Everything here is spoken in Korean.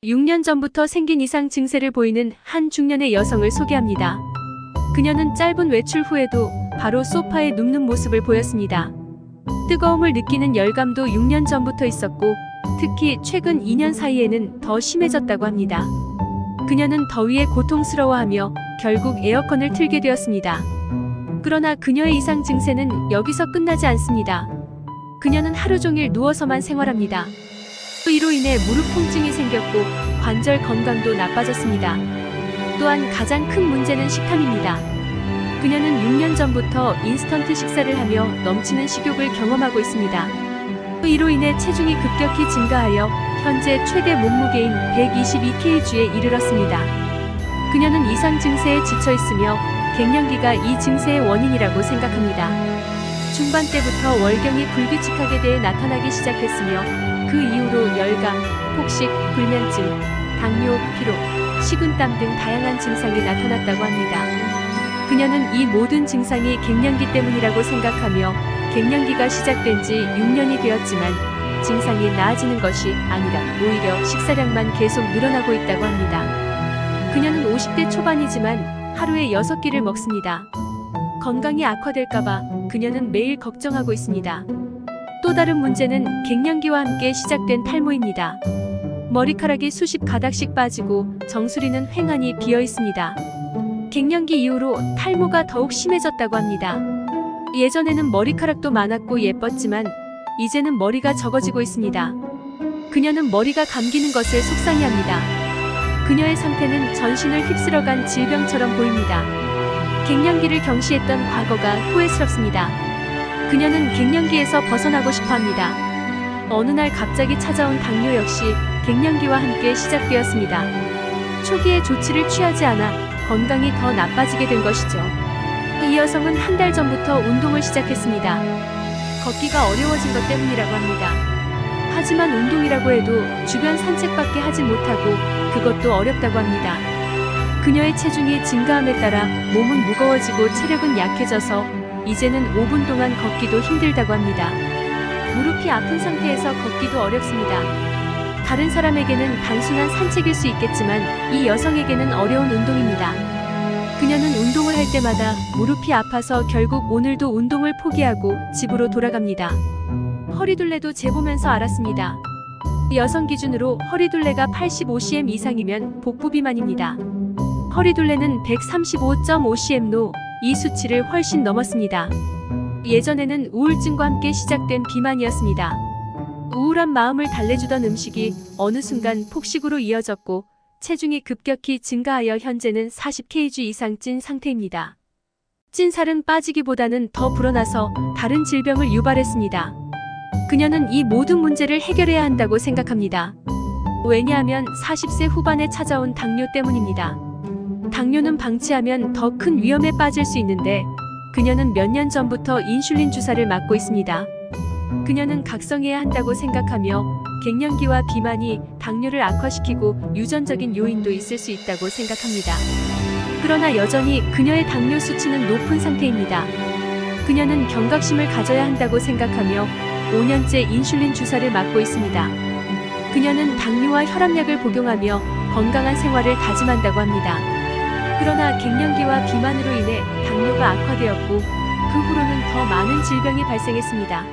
6년 전부터 생긴 이상 증세를 보이는 한 중년의 여성을 소개합니다. 그녀는 짧은 외출 후에도 바로 소파에 눕는 모습을 보였습니다. 뜨거움을 느끼는 열감도 6년 전부터 있었고 특히 최근 2년 사이에는 더 심해졌다고 합니다. 그녀는 더위에 고통스러워하며 결국 에어컨을 틀게 되었습니다. 그러나 그녀의 이상 증세는 여기서 끝나지 않습니다. 그녀는 하루 종일 누워서만 생활합니다. 이로 인해 무릎 통증이 생겼고 관절 건강도 나빠졌습니다. 또한 가장 큰 문제는 식탐입니다. 그녀는 6년 전부터 인스턴트 식사를 하며 넘치는 식욕을 경험하고 있습니다. 이로 인해 체중이 급격히 증가하여 현재 최대 몸무게인 122kg에 이르렀습니다. 그녀는 이상 증세에 지쳐 있으며 갱년기가 이 증세의 원인이라고 생각합니다. 중반 때부터 월경이 불규칙하게 대해 나타나기 시작했으며 그 이후로 열감, 폭식, 불면증, 당뇨, 피로, 식은땀 등 다양한 증상이 나타났다고 합니다. 그녀는 이 모든 증상이 갱년기 때문이라고 생각하며 갱년기가 시작된 지 6년이 되었지만 증상이 나아지는 것이 아니라 오히려 식사량만 계속 늘어나고 있다고 합니다. 그녀는 50대 초반이지만 하루에 6끼를 먹습니다. 건강이 악화될까봐 그녀는 매일 걱정하고 있습니다. 또 다른 문제는 갱년기와 함께 시작된 탈모입니다. 머리카락이 수십 가닥씩 빠지고 정수리는 휑하니 비어 있습니다. 갱년기 이후로 탈모가 더욱 심해졌다고 합니다. 예전에는 머리카락도 많았고 예뻤지만 이제는 머리가 적어지고 있습니다. 그녀는 머리가 감기는 것을 속상해합니다. 그녀의 상태는 전신을 휩쓸어간 질병처럼 보입니다. 갱년기를 경시했던 과거가 후회스럽습니다. 그녀는 갱년기에서 벗어나고 싶어합니다. 어느 날 갑자기 찾아온 당뇨 역시 갱년기와 함께 시작되었습니다. 초기에 조치를 취하지 않아 건강이 더 나빠지게 된 것이죠. 이 여성은 한 달 전부터 운동을 시작했습니다. 걷기가 어려워진 것 때문이라고 합니다. 하지만 운동이라고 해도 주변 산책밖에 하지 못하고 그것도 어렵다고 합니다. 그녀의 체중이 증가함에 따라 몸은 무거워지고 체력은 약해져서 이제는 5분 동안 걷기도 힘들다고 합니다. 무릎이 아픈 상태에서 걷기도 어렵습니다. 다른 사람에게는 단순한 산책일 수 있겠지만 이 여성에게는 어려운 운동입니다. 그녀는 운동을 할 때마다 무릎이 아파서 결국 오늘도 운동을 포기하고 집으로 돌아갑니다. 허리둘레도 재보면서 알았습니다. 여성 기준으로 허리둘레가 85cm 이상이면 복부 비만입니다. 허리둘레는 135.5cm로 이 수치를 훨씬 넘었습니다. 예전에는 우울증과 함께 시작된 비만이었습니다. 우울한 마음을 달래주던 음식이 어느 순간 폭식으로 이어졌고 체중이 급격히 증가하여 현재는 40kg 이상 찐 상태입니다. 찐 살은 빠지기보다는 더 불어나서 다른 질병을 유발했습니다. 그녀는 이 모든 문제를 해결해야 한다고 생각합니다. 왜냐하면 40세 후반에 찾아온 당뇨 때문입니다. 당뇨는 방치하면 더 큰 위험에 빠질 수 있는데 그녀는 몇 년 전부터 인슐린 주사를 맞고 있습니다. 그녀는 각성해야 한다고 생각하며 갱년기와 비만이 당뇨를 악화시키고 유전적인 요인도 있을 수 있다고 생각합니다. 그러나 여전히 그녀의 당뇨 수치는 높은 상태입니다. 그녀는 경각심을 가져야 한다고 생각하며 5년째 인슐린 주사를 맞고 있습니다. 그녀는 당뇨와 혈압약을 복용하며 건강한 생활을 다짐한다고 합니다. 그러나 갱년기와 비만으로 인해 당뇨가 악화되었고 그 후로는 더 많은 질병이 발생했습니다.